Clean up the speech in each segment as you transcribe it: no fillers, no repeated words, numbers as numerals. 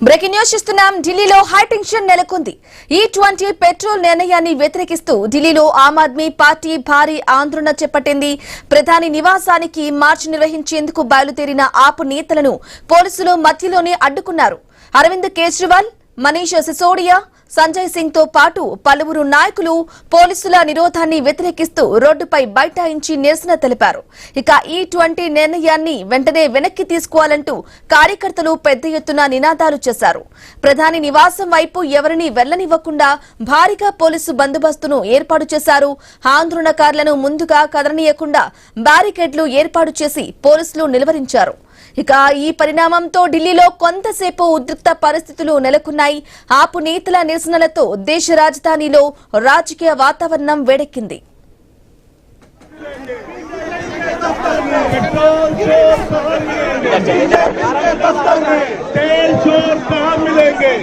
Breaking news చూస్తున్నాం. ఢిల్లీలో high tension నెలకొంది. E20 పెట్రోల్ నిర్ణయాన్ని వ్యతిరేకిస్తూ ఢిల్లీలో ఆమ్ ఆద్మీ పార్టీ భారీ ఆందోళన చేపట్టింది. ప్రధాని నివాసానికి మార్చ్ నిర్వహించేందుకు బయలుదేరిన ఆప్ నేతలను పోలీసులు మధ్యలోనే అడ్డుకున్నారు. అరవింద్ కేజ్రీవాల్, మనీష్ సిసోడియా, సంజయ్ సింగ్ తో పాటు పలువురు నాయకులు పోలీసుల నిరోధాన్ని వ్యతిరేకిస్తూ రోడ్డుపై బైఠాయించి నిరసన తెలిపారు. ఇక E20 నిర్ణయాన్ని వెంటనే వెనక్కి తీసుకోవాలంటూ కార్యకర్తలు పెద్ద ఎత్తున నినాదాలు చేశారు. ప్రధాని నివాసం వైపు ఎవరిని వెళ్లనివ్వకుండా భారీగా పోలీసు బందోబస్తును ఏర్పాటు చేశారు. ఆందోళనకారులను ముందుగా కదలనీయకుండా బ్యారికేడ్లు ఏర్పాటు చేసి పోలీసులు నిలువరించారు. ఇక ఈ పరిణామంతో ఢిల్లీలో కొంతసేపు ఉద్రిక్త పరిస్థితులు నెలకొన్నాయి. ఆపు నేతల నిరసనలతో దేశ రాజధానిలో రాజకీయ వాతావరణం వేడెక్కింది.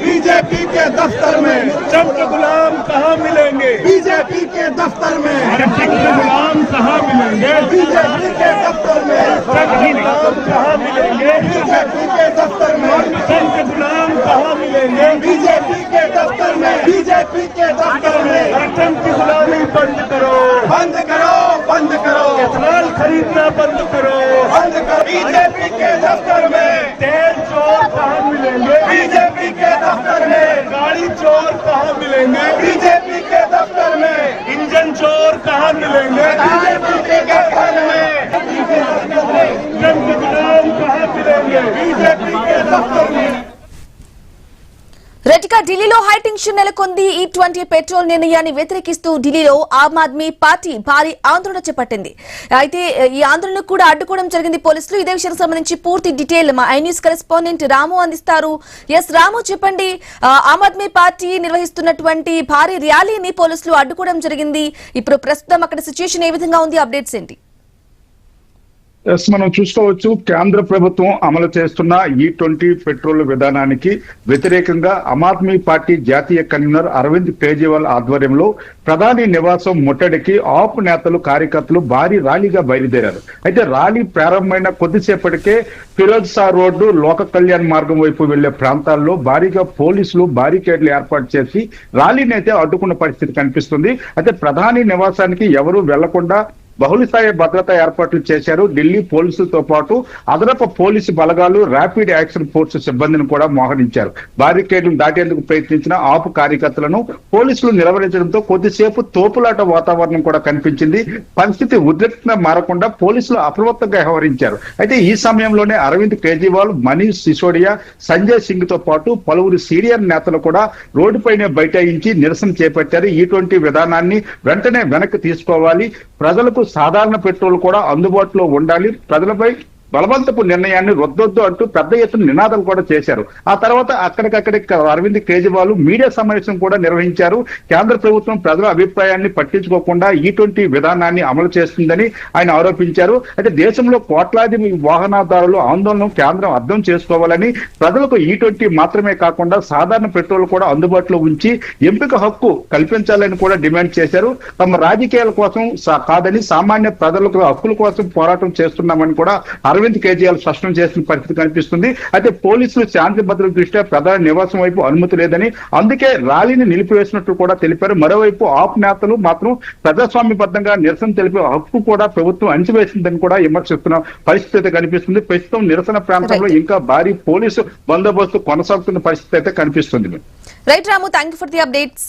बीजेपी के दफ्तर में चमक गुलाम कहाँ मिलेंगे? बीजेपी के दफ्तर में चमक गुलाम कहाँ मिलेंगे? बीजेपी के दफ्तर में चमक गुलाम कहाँ मिलेंगे? बीजेपी के दफ्तर में चमक गुलाम कहाँ मिलेंगे? बीजेपी के दफ्तर में बीजेपी के दफ्तर में रकम की गुलामी बंद करो, बंद करो, बंद करो, इथेनॉल खरीदना बंद करो, बंद करो। बीजेपी के दफ्तर में तेल चोर कहाँ मिलेंगे? बीजेपी के दफ्तर में गाड़ी चोर कहाँ मिलेंगे? बीजेपी के दफ्तर में इंजन चोर कहाँ मिलेंगे? बीजेपी के दफ्तर में जंग गुलाम कहाँ मिलेंगे? बीजेपी के दफ्तर में రెడ్డిగా ఢిల్లీలో హై టెన్షన్ నెలకొంది. E20 పెట్రోల్ నిర్ణయాన్ని వ్యతిరేకిస్తూ ఢిల్లీలో ఆమ్ ఆద్మీ పార్టీ భారీ ఆందోళన చేపట్టింది. అయితే ఈ ఆందోళనకు కూడా అడ్డుకోవడం జరిగింది పోలీసులు. ఇదే విషయానికి సంబంధించి పూర్తి డీటెయిల్ మా ఐ న్యూస్ కరెస్పాండెంట్ రాము అందిస్తారు. ఎస్ రాము, చెప్పండి. ఆమ్ ఆద్మీ పార్టీ నిర్వహిస్తున్నటువంటి భారీ ర్యాలీని పోలీసులు అడ్డుకోవడం జరిగింది. ఇప్పుడు ప్రస్తుతం అక్కడ సిచ్యుయేషన్ ఏ విధంగా ఉంది? అప్డేట్స్ ఏంటి? మనం చూసుకోవచ్చు, కేంద్ర ప్రభుత్వం అమలు చేస్తున్న E20 పెట్రోల్ విధానానికి వ్యతిరేకంగా ఆమ్ ఆద్మీ పార్టీ జాతీయ కన్వీనర్ అరవింద్ కేజ్రీవాల్ ఆధ్వర్యంలో ప్రధాని నివాసం ముట్టడికి ఆప్ నేతలు, కార్యకర్తలు భారీ ర్యాలీగా బయలుదేరారు. అయితే ర్యాలీ ప్రారంభమైన కొద్దిసేపటికే ఫిరోజ్ షా రోడ్డు, లోక కళ్యాణ్ మార్గం వైపు వెళ్లే ప్రాంతాల్లో భారీగా పోలీసులు బారికేడ్లు ఏర్పాటు చేసి ర్యాలీని అయితే అడ్డుకున్న పరిస్థితి కనిపిస్తుంది. అయితే ప్రధాని నివాసానికి ఎవరూ వెళ్లకుండా బహుళస్థాయి భద్రతా ఏర్పాట్లు చేశారు. ఢిల్లీ పోలీసులతో పాటు అదనపు పోలీసు బలగాలు, ర్యాపిడ్ యాక్షన్ ఫోర్స్ సిబ్బందిని కూడా మోహరించారు. బారికేడ్లను దాటేందుకు ప్రయత్నించిన ఆపు కార్యకర్తలను పోలీసులు నిలవరించడంతో కొద్దిసేపు తోపులాట వాతావరణం కూడా కనిపించింది. పరిస్థితి ఉద్రిక్తంగా మారకుండా పోలీసులు అప్రమత్తంగా వ్యవహరించారు. అయితే ఈ సమయంలోనే అరవింద్ కేజ్రీవాల్, మనీష్ సిసోడియా, సంజయ్ సింగ్ తో పాటు పలువురు సీనియర్ నేతలు కూడా రోడ్డుపైనే బైఠాయించి నిరసన చేపట్టారు. E20 విధానాన్ని వెంటనే వెనక్కి తీసుకోవాలి, ప్రజలకు సాధారణ పెట్రోల్ కూడా అందుబాటులో ఉండాలి, ప్రజలపై బలవంతపు నిర్ణయాన్ని రద్దొద్దు అంటూ పెద్ద ఎత్తున నినాదాలు కూడా చేశారు. ఆ తర్వాత అక్కడికక్కడి అరవింద్ కేజ్రీవాల్ మీడియా సమావేశం కూడా నిర్వహించారు. కేంద్ర ప్రభుత్వం ప్రజల అభిప్రాయాన్ని పట్టించుకోకుండా E20 విధానాన్ని అమలు చేస్తుందని ఆయన ఆరోపించారు. అయితే దేశంలో కోట్లాది వాహనదారులు ఆందోళన కేంద్రం అర్థం చేసుకోవాలని, ప్రజలకు E20 మాత్రమే కాకుండా సాధారణ పెట్రోల్ కూడా అందుబాటులో ఉంచి ఎంపిక హక్కు కల్పించాలని కూడా డిమాండ్ చేశారు. తమ రాజకీయాల కోసం కాదని సామాన్య ప్రజలకు హక్కుల కోసం పోరాటం చేస్తున్నామని కూడా అరవింద్ కేజ్రీవాల్ స్పష్టం చేసిన పరిస్థితి కనిపిస్తుంది. అయితే పోలీసులు శాంతి భద్రత దృష్ట్యా ప్రధాని నివాసం వైపు అనుమతి లేదని, అందుకే ర్యాలీని నిలిపివేసినట్టు కూడా తెలిపారు. మరోవైపు ఆప్ నేతలు మాత్రం ప్రజాస్వామ్యబద్ధంగా నిరసన తెలిపే హక్కు కూడా ప్రభుత్వం అణచివేసిందని కూడా విమర్శిస్తున్న పరిస్థితి కనిపిస్తుంది. ప్రస్తుతం నిరసన ప్రాంతంలో ఇంకా భారీ పోలీసు బందోబస్తు కొనసాగుతున్న పరిస్థితి అయితే కనిపిస్తుంది. Right Ramu, thank you for the updates.